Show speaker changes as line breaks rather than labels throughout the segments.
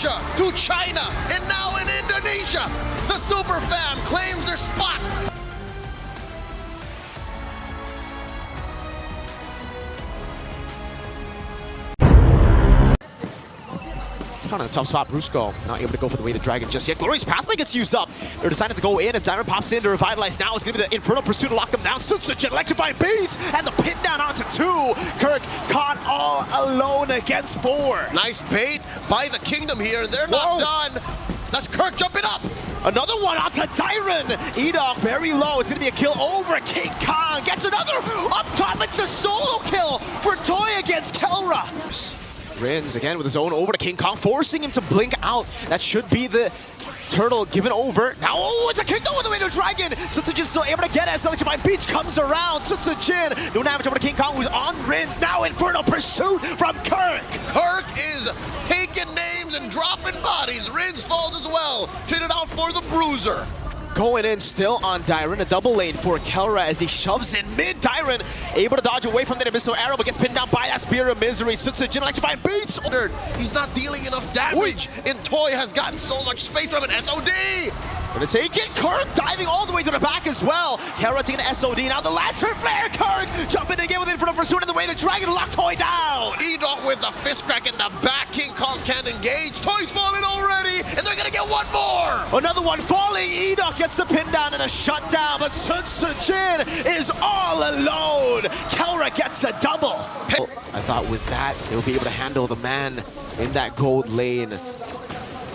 Malaysia to China, and now in Indonesia. The Super Fam claims their spot.
On a tough spot, Brusco not able to go for the way the dragon just yet. Glorious Pathway gets used up. They're deciding to go in as Diamond pops in to revitalize. Now it's going to be the Infernal Pursuit to lock them down. Such electrifying beats and the pin down onto 2. Kirk caught all alone against 4.
Nice bait by the Kingdom here, and they're not done. That's Kirk jumping up.
Another one onto Tyron. Edok very low. It's going to be a kill over King Kong. Gets another up top. It's a solo kill for Toy against Kelra. Rins again with his own over to King Kong, forcing him to blink out. That should be the turtle given over. Now, oh, it's a kick all the way to Dragon. Sutsujin still able to get it as the electrifying beats comes around. Sutsujin doing damage over to King Kong, who's on Rins. Now Infernal Pursuit from Kirk.
Kirk is taking names and dropping bodies. Rins falls as well. Traded out for the Bruiser.
Going in still on Dyron, a double lane for Kelra as he shoves in mid. Dyron able to dodge away from the Abyssal Arrow, but gets pinned down by that Spear of Misery. Sutsujin electrifying beats.
He's not dealing enough damage, and Toy has gotten so much space from an SOD.
Gonna take it. Kirk diving all the way to the back as well. Kelra taking the SOD. Now the Lantern Flare. Kirk jumping again with Infernal Pursuit in the way the Dragon locked Toy down.
Edok with the fist crack in the back. King Kong can't engage. Toy's falling already, and they're gonna get one more.
Another one falling. Edok gets the pin down and a shutdown, but Sutsujin is all alone. Kelra gets a double. I thought with that, they'll be able to handle the man in that gold lane.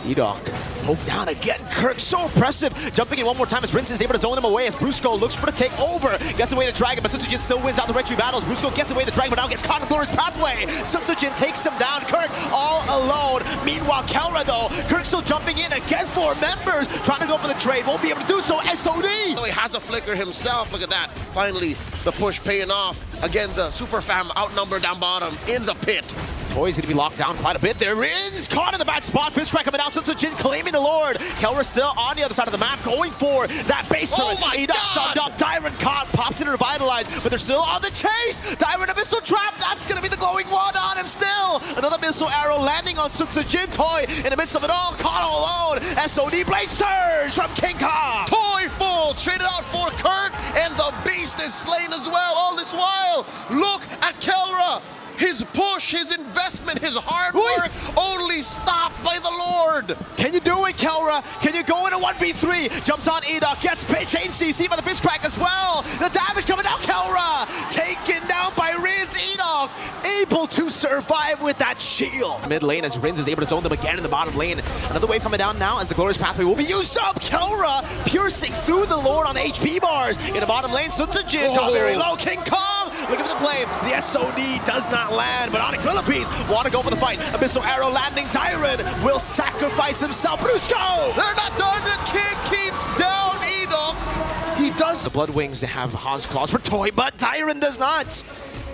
Edok poke down again. Kirk so impressive. Jumping in one more time as Rince is able to zone him away as Brusco looks for the kick over. Gets away the Dragon, but Sutsujin still wins out the retry battles. Brusco gets away the Dragon, but now gets caught in Glorious Pathway. Sutsujin takes him down. Kirk all alone. Meanwhile, Kelra though, Kirk still jumping in against 4 members. Trying to go for the trade. Won't be able to do so. SOD.
So he has a flicker himself. Look at that. Finally, the push paying off. Again, the Super Fam outnumbered down bottom in the pit.
Toy's gonna be locked down quite a bit. There is caught in the bad spot. Fist crack coming out. Sutsujin claiming the Lord. Kelra still on the other side of the map, going for that base turret.
Oh my God!
Subbed up. Dyron caught, pops in to revitalize, but they're still on the chase. Dyron Abyssal Trap. That's gonna be the glowing one on him still. Another missile arrow landing on Sutsujin. Toy in the midst of it all, caught all alone. SOD Blade Surge from King Kong.
Toy falls, traded out for Kirk, and the beast is slain as well. All this while, look at Kelra. His push, his investment, his hard work only stopped by the Lord.
Can you do it, Kelra? Can you go into 1v3? Jumps on Edok, gets chain CC by the fist crack as well. The damage coming out, Kelra. Taken down by Rins. Edok able to survive with that shield. Mid lane as Rins is able to zone them again in the bottom lane. Another wave coming down now as the Glorious Pathway will be used up. Kelra piercing through the Lord on the HP bars. In the bottom lane, Sutsujin got very low. King Kong, look at the play. The SOD does not land, but ONIC Philippines want to go for the fight. Abyssal Arrow landing. Tyron will sacrifice himself. Brusco!
They're not done. The kid keeps down Edok. He does.
The Blood Wings, they have Haas Claws for Toy, but Tyron does not.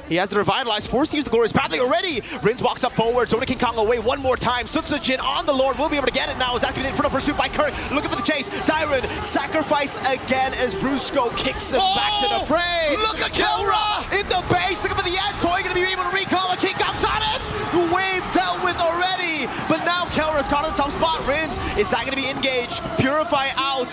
He has to revitalize, forced to use the Glorious Pathway already. Rins walks up forward, zoning King Kong away one more time. Sutsujin on the Lord, will be able to get it now. Is activated in front of pursuit by Kirk. Looking for the chase. Dyron sacrificed again as Brusco kicks him back to the fray.
Look at Kelra
in the base, looking for the end. Toy gonna be able to recall, and King Kong's on it. The wave dealt with already, but now Kelra's caught in the top spot. Rins, is that gonna be engaged? Purify out.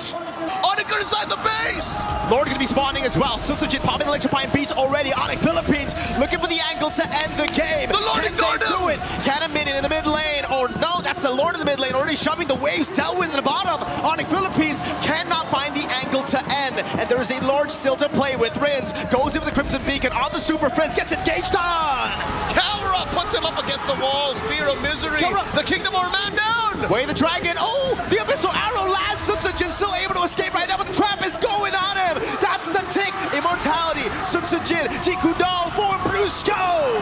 ONIC inside the base.
Lord gonna be spawning as well. Sutsujin popping electrifying beats already. ONIC Philippines looking for the angle to end the game.
The Lord
Can they do it? Can a minion in the mid lane? Or no, that's the Lord in the mid lane already shoving the waves. Tailwind in the bottom. ONIC Philippines cannot find the angle to end. And there is a Lord still to play with. Rins goes in with the Crimson Beacon on the Super Friends. Gets engaged on.
Kelra puts him up against the wall. Spear of Misery. Kelra. The Kingdom are man down.
Way the Dragon. Oh, the Abyssal Arrow lands. Sutsujin still able to escape right now, but the trap is going on him. That's the tick. Immortality. Sutsujin. Jikudo for Brusco.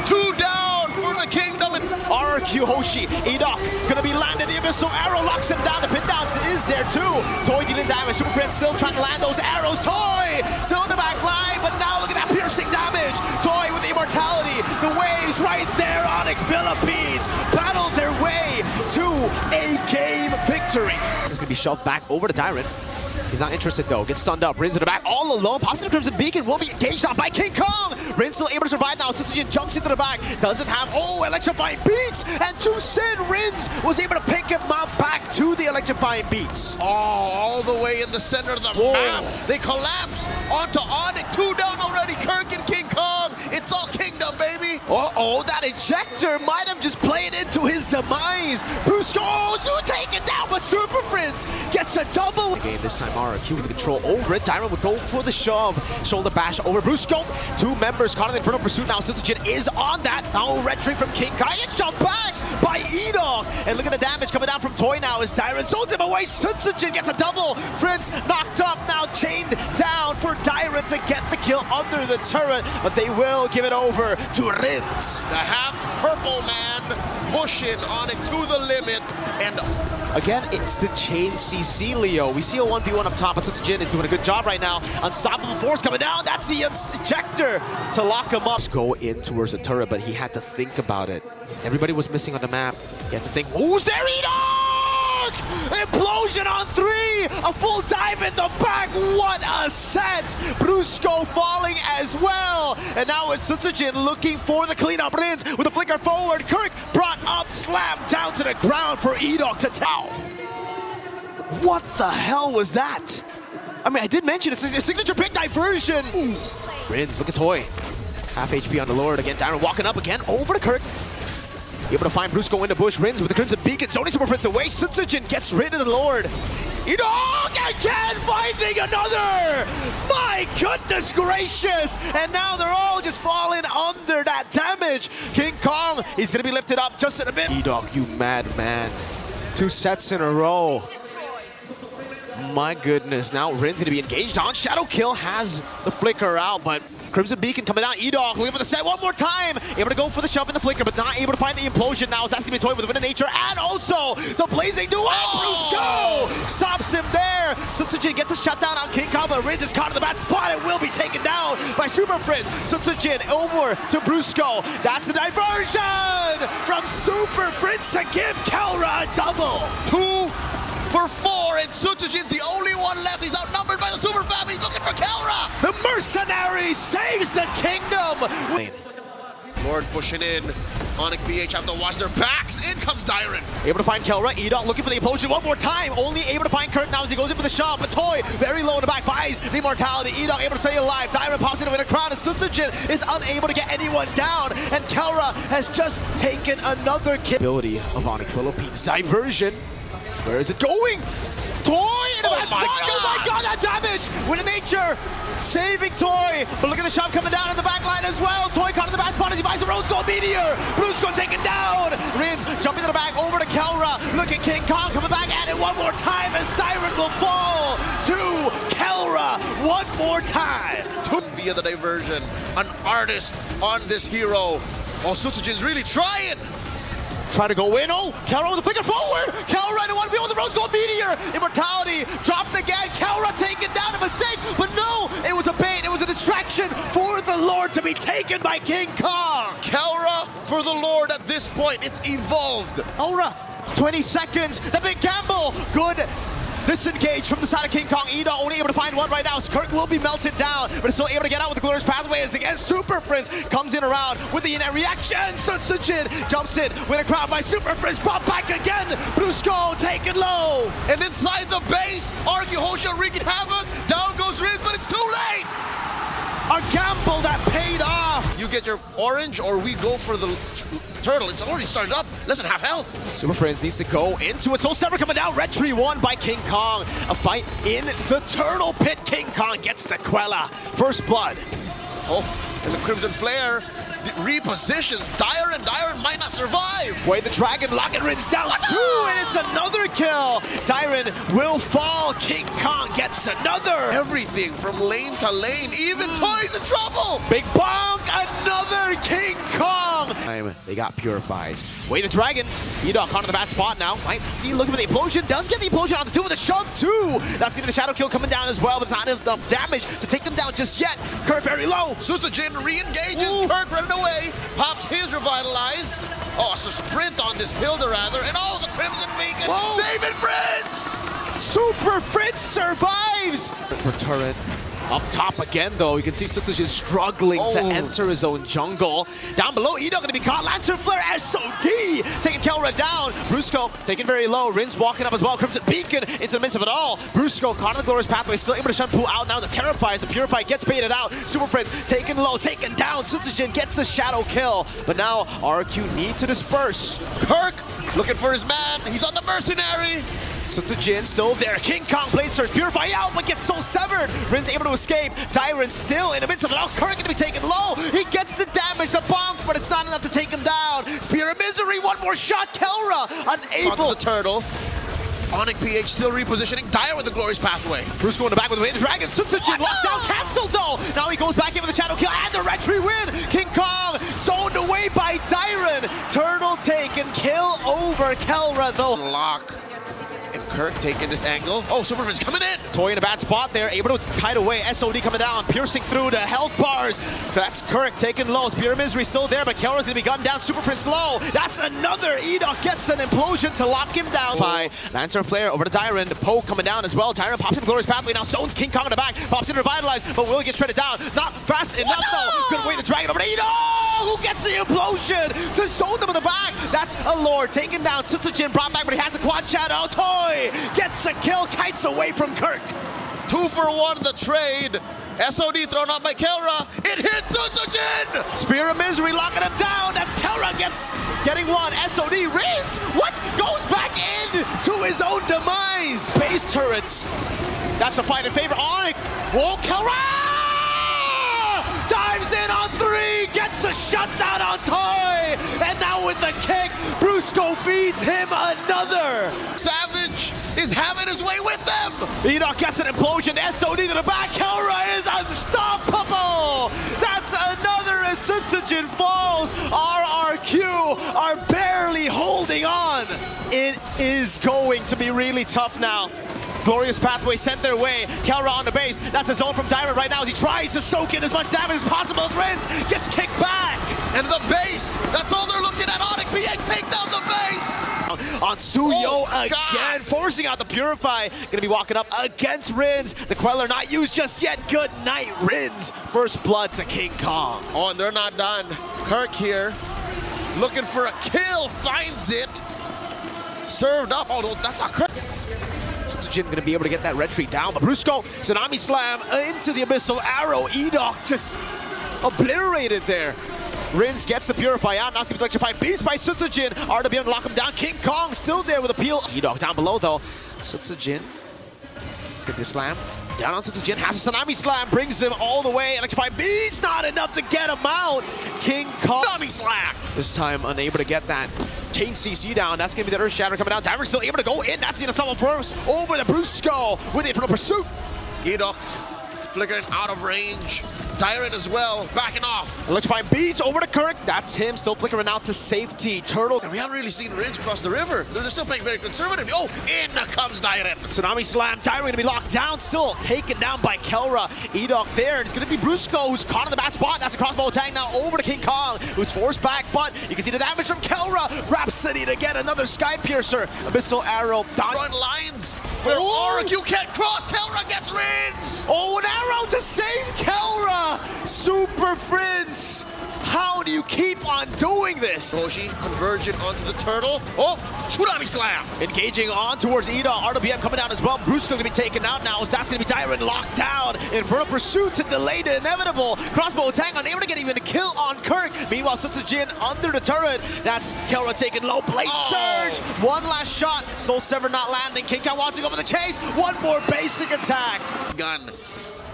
2 down for the Kingdom. And
RQ Hoshi. Edok gonna be landed. The Abyssal Arrow locks him down. The pin down is there too. Toy dealing damage. Super Prince still trying to land those arrows. Toy still in the back line, but now look at that piercing damage. Toy with the immortality. The waves right there. ONIC Philippines battle their way to a game victory. It's gonna be shoved back over to Dyron. He's not interested though. Gets stunned up. Rin's in the back all alone. Pops in the Crimson Beacon. Will be engaged on by King Kong. Rin's still able to survive now. Sutsujin jumps into the back. Doesn't have. Oh, electrifying beats. And Jusin Rins was able to pick him up back to the electrifying beats.
Oh, all the way in the center of the map. They collapse onto ONIC. 2 down already. Kirk and King Kong. It's all kingdom, baby.
Oh, that ejector might have just played into his demise. Brusco, oh, taken down, but Super Prince gets a double. Game this time, RQ with the control over it. Dyron would go for the shove. Shoulder bash over Brusco. 2 members caught in the Infernal Pursuit now. Sutsujin is on that. Oh, red string from King Kong. It's jumped back by Edog. And look at the damage coming down from Toy now as Dyron holds him away. Sutsujin gets a double. Prince knocked up, now chained down for Dyron to get the kill under the turret, but they will give it over to Rins.
The half-purple man pushing ONIC to the limit, and
again, it's the chain CC, Leo. We see a 1v1 up top, but Sutsujin is doing a good job right now. Unstoppable force coming down. That's the ejector to lock him up. Go in towards the turret, but he had to think about it. Everybody was missing on the map. He had to think, who's there, Edog? Implosion on 3! A full dive in the back. What a set! Brusco falling as well. And now it's Sutsujin looking for the cleanup. Rins with a flicker forward. Kirk brought up, slammed down to the ground for Edog to towel. What the hell was that? I mean, I did mention it's a signature pick diversion. Rins, look at Toy. Half HP on the Lord again. Dyron walking up again over to Kirk. Able to find Brusco in the bush. Rins with the Crimson Beacon. Sony Super Prince away. Sutsujin gets rid of the Lord. Edog again finding another! My goodness gracious! And now they're all just falling under that damage. King Kong, he's gonna be lifted up just in a bit. Edog, you mad man. 2 sets in a row. My goodness, now Rin's gonna be engaged on. Shadow Kill has the flicker out, but Crimson Beacon coming out. Edog looking for the set one more time. Able to go for the shove in the flicker, but not able to find the implosion now. That's gonna be a toy with the Wind of Nature and also the Blazing Duel. Brusco stops him there. Sutsujin gets the shutdown on King Kong, but Riz is caught in the bad spot and will be taken down by Super Prince. Sutsujin over to Brusco. That's the diversion from Super Prince to give Kelra a double.
2 for 4, and Sutsujin's the only one left. He's outnumbered by the Super Fam. He's looking for Kelra.
The Mercenary saves the kingdom.
Lord pushing in. ONIC PH have to watch their backs. In comes Dyron.
Able to find Kelra. Edog looking for the implosion one more time. Only able to find Kirk now as he goes in for the shove. But Toy very low in the back buys the immortality. Edog able to stay alive. Dyron pops into a crowd as Sutsujin is unable to get anyone down. And Kelra has just taken another kill. Ability of ONIC Philippines. Diversion. Where is it going? Toy in the back spot. Oh my god, that damage! Wind of Nature saving Toy. But look at the shove coming down in the back line as well. Toy caught in the back spot as he buys the Rose Gold Meteor. Brusco taken down. Rins jumping to the back over to Kelra. Look at King Kong coming back at it one more time as Siren will fall to Kelra one more time.
Via the diversion. An artist on this hero. Oh, Sutsujin's really trying.
Try to go in. Oh, Kelra with the flicker forward. Kelra in a 1v1 with the Rose Gold Meteor. Immortality dropped again. Kelra taken down, a mistake. But no, it was a bait. It was a distraction for the Lord to be taken by King Kong.
Kelra for the Lord at this point. It's evolved.
Kelra, 20 seconds. The big gamble. Good. Disengage from the side of King Kong. Edog only able to find one right now. Kirk will be melted down, but is still able to get out with the glorious pathway as again Super Prince comes in around with the in reaction. Sutsujin jumps in with a crowd by Super Prince. Pop back again. Brusco taken low.
And inside the base, Argue Hosha wreaking havoc. Down goes Riz, but it's too late.
A gamble that paid off.
You get your orange, or we go for the turtle. It's already started up. Less than half health.
Super Prince needs to go into it. Soul Sever coming down. Red Tree won by King Kong. A fight in the turtle pit. King Kong gets the Quella. First blood.
Oh, and the Crimson Flare repositions Dyron might not survive.
Wait, the Dragon Locket Rins down 2, and it's another kill. Dyron will fall. King Kong gets another.
Everything from lane to lane, even Toy's in trouble.
Big bonk, another King Kong. They got Purifies. Wait, the Dragon. Edog caught in the bad spot now. Might be looking for the implosion. Does get the implosion on the 2 with a shove too. That's gonna be the Shadow Kill coming down as well, but not enough damage to take them down just yet. Kirk very low.
Sutsujin re-engages. Kirk running away. Pops his Revitalize. Oh, so sprint on this Hilda rather. And oh, the Crimson Beacon saving friends.
Super Fritz survives! For turret. Up top again, though. You can see Sutsujin struggling to enter his own jungle. Down below, Int'L going to be caught. Lantern Flare, SOD taking Kelra down. Brusco taken very low. Rin's walking up as well. Crimson Beacon into the midst of it all. Brusco caught in the glorious pathway, still able to shut Poo out now. The Terrifies, the Purify gets baited out. Super Prince taken low, taken down. Sutsujin gets the shadow kill. But now RQ needs to disperse.
Kirk looking for his man. He's on the mercenary.
Sutsujin still there. King Kong blade surge, Purify out, but gets soul severed. Rin's able to escape. Tyron still in the midst of it all. Kirk going to be taken low. He gets the damage, the bonk, but it's not enough to take him down. Spear of Misery, one more shot. Kelra unable.
On the turtle. ONIC PH still repositioning. Dire with the glorious pathway.
Bruce going back with the Hidden Dragon. Sutsujin locked down, cancelled though. Now he goes back in with the shadow kill and the retry win. King Kong zoned away by Tyron. Turtle taken, kill over Kelra though.
Lock. And Kirk taking this angle. Oh, Superfist coming in.
Toy in a bad spot there, able to kite away. SOD coming down, piercing through the health bars. That's Kirk taking low. Spear of Misery still there, but Kelra's gonna be gunned down. Super Prince low. That's another. Edok gets an implosion to lock him down. Lantern Flare over to Tyron. The Poke coming down as well. Tyron pops in Glorious Pathway. Now zones King Kong in the back. Pops in Revitalize, but will get shredded down. Not fast enough though. Good way to drag it over to Edok, who gets the implosion to zone them in the back. That's a Lord taken down. Sutsujin brought back, but he has the quad shadow. Toy gets a kill, kites away from Kirk.
2 for 1 the trade. SOD thrown out by Kelra. It hits Sutsujin!
Spear of Misery locking him down. That's Kelra getting one. SOD Rins. What? Goes back in to his own demise. Base turrets. That's a fight in favor. ONIC. Whoa, Kelra! Dives in on 3. Gets a shutdown on Toy. And now with the kick, Brusco feeds him another.
Savage is having his way with them.
Edok gets an implosion. SOD to the back. Kelra is unstoppable. That's another as Sutsujin falls. RRQ are barely holding on. It is going to be really tough now. Glorious Pathway sent their way. Kelra on the base. That's a zone from Diamond right now as he tries to soak in as much damage as possible. As Rins gets kicked back.
And the base. That's all they're looking at. ONIC PH take down the base.
On Suyo again, forcing out the Purify. Gonna be walking up against Rins. The Queller not used just yet. Good night, Rins. First blood to King Kong.
Oh, and they're not done. Kirk here, looking for a kill, finds it. Served up. Oh, no, that's not Kirk.
Sutsujin gonna be able to get that retreat down, but Brusco, Tsunami Slam into the Abyssal Arrow. Edok just obliterated there. Rins gets the Purify out, now it's gonna be electrified. Beats by Sutsujin. RWM to lock him down. King Kong still there with a peel. Edok down below though. Sutsujin. Let's get this slam. Down on Sutsujin, has a Tsunami Slam, brings him all the way. Electrified beats, not enough to get him out. King Kong.
Tsunami Slam.
This time unable to get that chain CC down. That's gonna be the Earth Shatter coming down. Diver's still able to go in. That's the Assault first. Over to Brusco with the Eternal Pursuit.
Edok flickering out of range. Tyron as well, backing off.
Electrifying beats over to Kirk. That's him, still flickering out to safety. Turtle.
And we haven't really seen Ringe cross the river. They're still playing very conservative. Oh, in comes Tyron.
Tsunami Slam. Tyron gonna be locked down, still taken down by Kelra. Edok there. It's gonna be Brusco who's caught in the bad spot. That's a crossbow tag now over to King Kong, who's forced back, but you can see the damage from Kelra. Rhapsody to get another Sky Piercer. Abyssal Arrow.
Run lines. Where RQ can't cross. Kelra gets Ringe.
Oh, an arrow to save Kelra. Super Prince. How do you keep on doing this?
Roshi converging onto the turtle. Oh, Tsunami Slam.
Engaging on towards Ida. RWM coming down as well. Brusco's gonna be taken out now as that's gonna be Tyron locked down. Infernal Pursuit to delay the inevitable. Crossbow attack unable to get even a kill on Kirk. Meanwhile, Sutsujin under the turret. That's Kelra taking low. Blade Surge. One last shot. Soul Sever not landing. King Kong watching over the chase. One more basic attack.
Gun.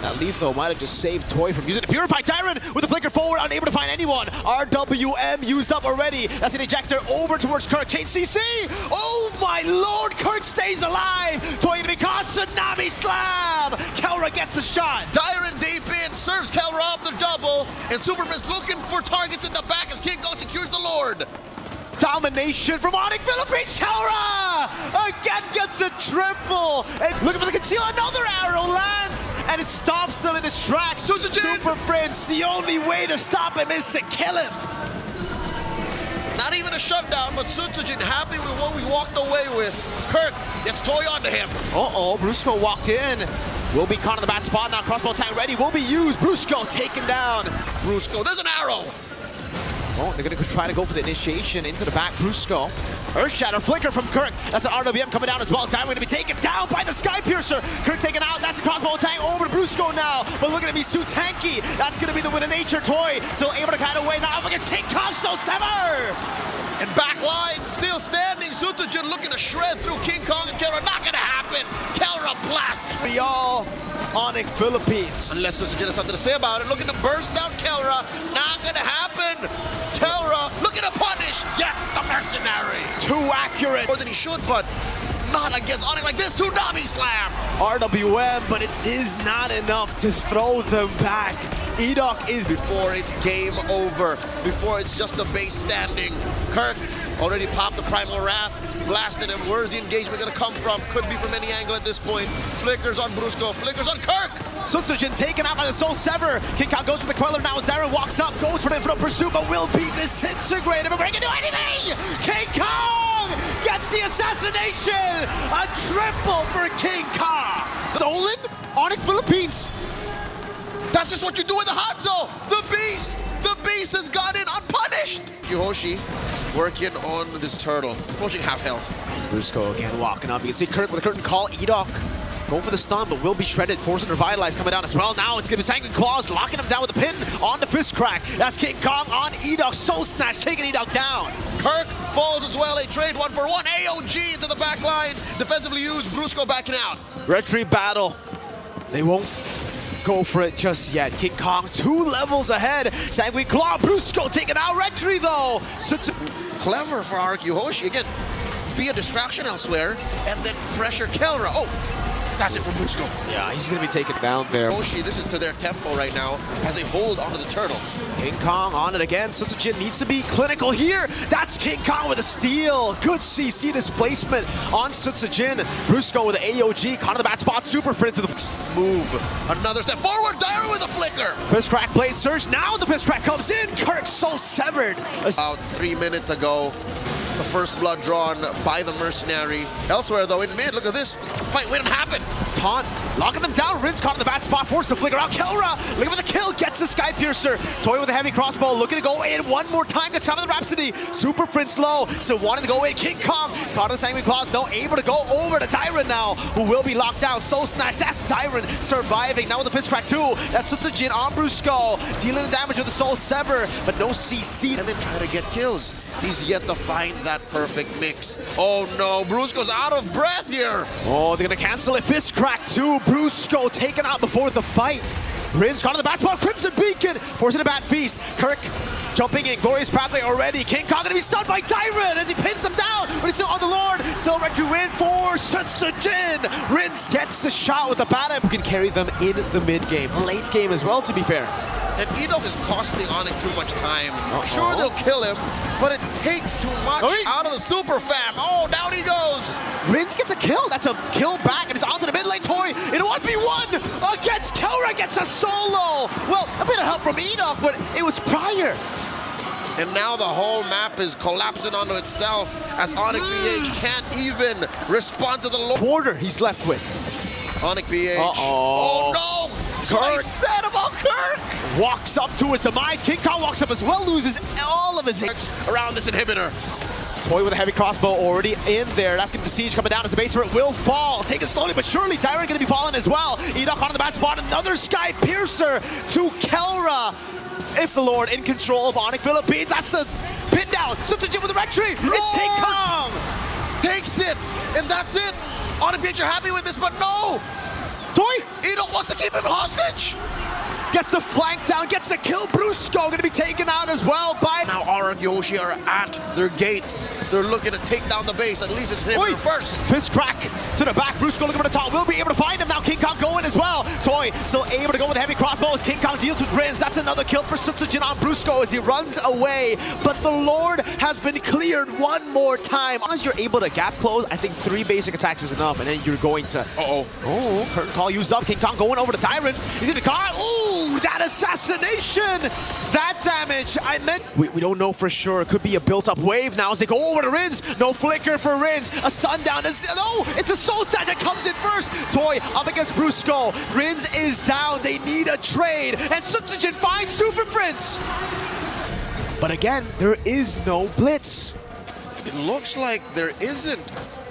That Letho might have just saved Toy from using it. Purify Tyron with the flicker forward, unable to find anyone. RWM used up already. That's an ejector over towards Kirk. Chain CC. Oh my lord, Kirk stays alive. Toy gonna be caught. Tsunami Slam. Kelra gets the shot.
Tyron deep in, serves Kelra off the double, and Superfist looking for targets in the back as King Kong secures the Lord.
Domination from ONIC Philippines. Kelra again gets a triple. And looking for the conceal. Another arrow lands. And it stops them in his tracks.
Sutsujin.
Super Prince, the only way to stop him is to kill him.
Not even a shutdown, but Sunsujin happy with what we walked away with. Kirk gets Toy onto him.
Uh-oh, Brusco walked in. Will be caught in the bad spot now. Crossbow tank ready. Will be used. Brusco taken down.
Brusco, there's an arrow.
Oh, they're going to try to go for the initiation into the back. Brusco. Earthshatter flicker from Kirk. That's an RWM coming down as well. Diamond going to be taken down by the Sky Piercer. Kirk taken out. That's the crossbow tank over to Brusco now. But look at him, he's too tanky. That's going to be the win of nature. Toy still able to kind of win now up against King Kong. So Sever.
And back line still standing. Sunsujin looking to shred through King Kong and Kelra. Not going to happen. Kelra blast.
We all ONIC Philippines.
Unless Sunsujin has something to say about it. Looking to burst down Kelra. Not going to happen. Kelra looking to punish. Gets the mercenary.
Too accurate.
More than he should, but not against ONIC like this. Tsunami slam.
RWM, but it is not enough to throw them back. Edok is
before it's game over, before it's just the base standing. Kirk already popped the Primal Wrath, blasted him. Where's the engagement gonna come from? Could be from any angle at this point. Flickers on Brusco, flickers on Kirk.
Sunsujin taken out by the Soul Sever. King Kong goes for the Queller now as Darren walks up, goes for the infinite pursuit, but will be disintegrated before he can do anything! King Kong gets the assassination! A triple for King Kong!
Stolen? ONIC Philippines. That's just what you do in the Hanzo. The beast has gone in unpunished. Yoshi working on this turtle, approaching half health.
Brusco again walking up. You can see Kirk with a curtain call. Edok going for the stun, but will be shredded. Forcing Revitalize coming down as well. Now it's going to be Sanguine Claws, locking him down with a pin on the fist crack. That's King Kong on Edok. Soul Snatch taking Edok down.
Kirk falls as well. A trade 1-for-1. AOG into the back line. Defensively used. Brusco backing out.
Retry battle. They won't go for it just yet. King Kong 2 levels ahead. Sanguine Claw. Brusco taking out Retry though.
Clever for Yoshi. Again, be a distraction elsewhere and then pressure Kelra. Oh, that's it for Brusco.
Yeah, he's going to be taken down there.
Yoshi, this is to their tempo right now as they hold onto the turtle.
King Kong on it again. Sunsujin needs to be clinical here. That's King Kong with a steal. Good CC displacement on Sunsujin. Brusco with the AOG. Caught in the bad spot. Super Friend to the
move. Another step forward. Diary with a flicker.
Fist crack blade surge. Now the fist crack comes in. Kirk Soul Severed.
About 3 minutes ago, the first blood drawn by the mercenary. Elsewhere though, in mid, look at this. Fight wouldn't happen.
Taunt, locking them down. Rin's caught in the bad spot, forced to flicker out. Kelra, looking for the kill, gets the Sky Piercer. Toy with a heavy crossbow, looking to go in one more time. Gets caught in the Rhapsody. Super Prince low, still wanting to go in. King Kong, caught in the Sanguine Claws, no, able to go over to Tyrant now, who will be locked down. Soul Snatch, that's Tyrant surviving. Now with the fist crack too. That's Sunsujin on Brusco, dealing the damage with the Soul Sever, but no CC.
And then try to get kills. He's yet to find that perfect mix. Oh no, Brusco's out of breath here.
Oh, they're gonna cancel it. Fist crack too. Brusco taken out before the fight. Rin's caught in the back spot. Crimson Beacon forcing a bad feast. Kirk jumping in. Glorious Pathway already. King Kong gonna be stunned by Tyrant as he pins them down, but he's still on the Lord. Still ready to win for Sunsujin. Rins gets the shot with the bat who can carry them in the mid game. Late game as well, to be fair.
And Edok is costing ONIC too much time. Sure, they'll kill him, but it takes too much out of the super fam. Oh, down he goes.
Rins gets a kill. That's a kill back, and it's onto the mid lane. Toy in a 1v1 against Kelra. Gets a solo. Well, a bit of help from Edok, but it was prior.
And now the whole map is collapsing onto itself as ONIC PH can't even respond to the
quarter he's left with.
ONIC PH. Oh no! Kirk. I said about Kirk!
Walks up to his demise. King Kong walks up as well, loses all of his hits
around this inhibitor.
Toy with a heavy crossbow already in there. That's going to the siege coming down as the base turret will fall. Taken slowly but surely. Tyrant going to be falling as well. Edok on the bad spot. Another Sky Piercer to Kelra. If the Lord in control of ONIC Philippines. That's a pin down. Sunsujin with the retry. It's King Kong.
Takes it. And that's it. ONIC PH are happy with this, but no.
Toy.
Edok wants to keep him hostage.
Gets the flank down, gets the kill. Brusco going to be taken out as well by...
Now Yoshi are at their gates. They're looking to take down the base. At least it's him first.
Fist crack to the back. Brusco looking for the top. Will be able to find him now. King Kong going as well. Toy still able to go with the heavy crossbows. King Kong deals with Rins. That's another kill for Sutsujin on Brusco as he runs away. But the Lord has been cleared one more time. As you're able to gap close, I think 3 basic attacks is enough, and then you're going to... Oh, curtain call used up. King Kong going over to Tyrant. He's in the car. Ooh, that assassination! That damage, I meant... We don't know for sure. It could be a built-up wave now as they go over to Rins. No flicker for Rins. A stun down. No, it's a Soul Snatch that comes in first. Toy up against Brusco. Rins is down. They need a trade. And Sutsujin finds Super Prince. But again, there is no blitz.
It looks like there isn't.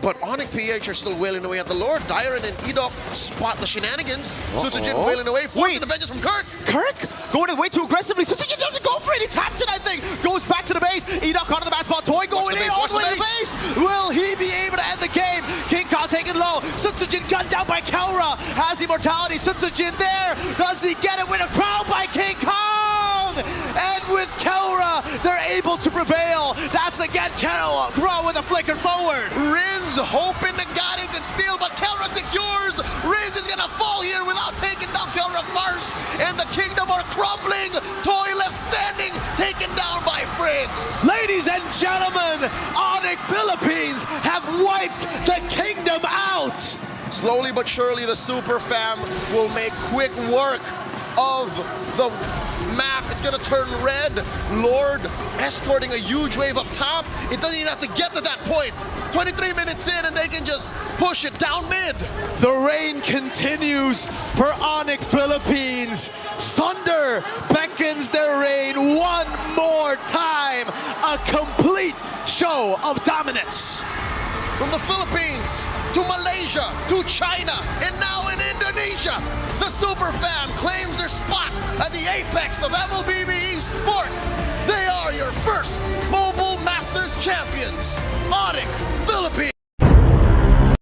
But ONIC PH are still wailing away at the Lord. Dyron and Edok spot the shenanigans. Sutsujin wailing away, forcing the vengeance from Kirk.
Kirk going in way too aggressively. Sutsujin doesn't go for it. He taps it, I think. Goes back to the base. Edok onto the back spot. Toy going in all the way to the base. Will he be able to end the game? King Kong taken low. Sutsujin gunned down by Kelra. Has the immortality. Sutsujin there. Does he get it with a crown by King Kong? And with Kelra, they're able to prevail. That's again Kelra. Grow with a flicker forward.
Rins hoping to God he can steal, but Kelra secures. Rins is gonna fall here without taking down Kelra first. And the Kingdom are crumbling. Toy left standing, taken down by Friends.
Ladies and gentlemen, ONIC Philippines have wiped the Kingdom out.
Slowly but surely, the Super Fam will make quick work of the map. It's gonna turn red. Lord escorting a huge wave up top. It doesn't even have to get to that point. 23 minutes in and they can just push it down mid.
The reign continues for ONIC Philippines. Thunder beckons their reign one more time. A complete show of dominance.
From the Philippines to Malaysia to China and now in Indonesia, the Super Fam claims their spot at the apex of MLBB Sports. They are your first Mobile Masters champions, ONIC Philippines.